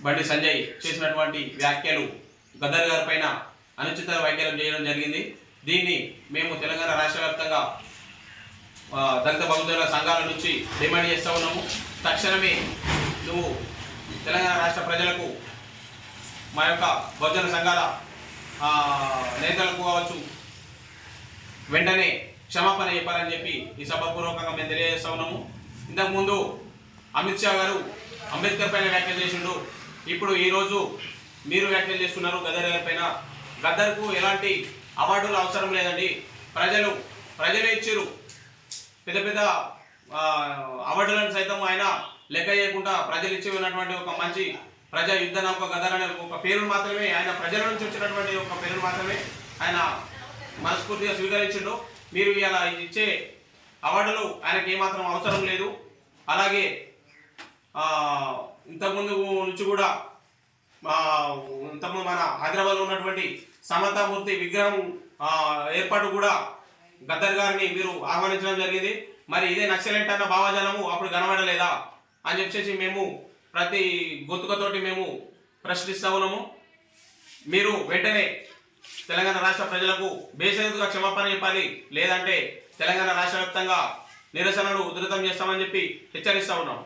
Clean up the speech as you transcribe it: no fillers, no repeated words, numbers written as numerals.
బండి సంజయ్ చేసినటువంటి వ్యాఖ్యలు గద్దర్ గారి పైన అనుచిత వ్యాఖ్యలు చేయడం జరిగింది. దీన్ని మేము తెలంగాణ రాష్ట్ర వ్యాప్తంగా దళిత బహుజన సంఘాల నుంచి డిమాండ్ చేస్తూ ఉన్నాము. తక్షణమే నువ్వు తెలంగాణ రాష్ట్ర ప్రజలకు మా యొక్క బహుజన సంఘాల నేతలకు కావచ్చు వెంటనే క్షమాపణ చెప్పాలని చెప్పి ఈ సభాపూర్వకంగా మేము తెలియజేస్తూ ఉన్నాము. ఇంతకుముందు అమిత్ షా గారు అంబేద్కర్ పైన వ్యాఖ్యలు చేసిండు. ఇప్పుడు ఈరోజు మీరు వ్యాఖ్యలు చేస్తున్నారు గద్దర్ గారి పైన. గద్దర్కు ఎలాంటి అవార్డులు అవసరం లేదండి. ప్రజలే ఇచ్చారు. పెద్ద పెద్ద అవార్డులను సైతం ఆయన లెక్క చేయకుండా ప్రజలు ఇచ్చి ఉన్నటువంటి ఒక మంచి ప్రజా యుద్ధ నౌక గద్దర్ అనే ఒక పేరును మాత్రమే, ఆయన ప్రజల నుంచి వచ్చినటువంటి ఒక పేరును మాత్రమే ఆయన మనస్ఫూర్తిగా స్వీకరించిండు. మీరు ఇలా ఇచ్చే అవార్డులు ఆయనకి ఏమాత్రం అవసరం లేదు. అలాగే ఇంతకుముందు నుంచి కూడా ఇంతకుముందు మన హైదరాబాద్లో ఉన్నటువంటి సమతామూర్తి విగ్రహం ఏర్పాటు కూడా గద్దర్ గారిని మీరు ఆహ్వానించడం జరిగింది. మరి ఇదే నక్సలెంట్ అన్న భావజాలము అప్పుడు కనబడలేదా అని చెప్పేసి మేము ప్రతి గొంతుకతోటి మేము ప్రశ్నిస్తూ ఉన్నాము. మీరు వెంటనే తెలంగాణ రాష్ట్ర ప్రజలకు బేషరతుగా క్షమాపణ చెప్పాలి, లేదంటే తెలంగాణ రాష్ట్ర వ్యాప్తంగా నిరసనలు ఉధృతం చేస్తామని చెప్పి హెచ్చరిస్తూ ఉన్నాం.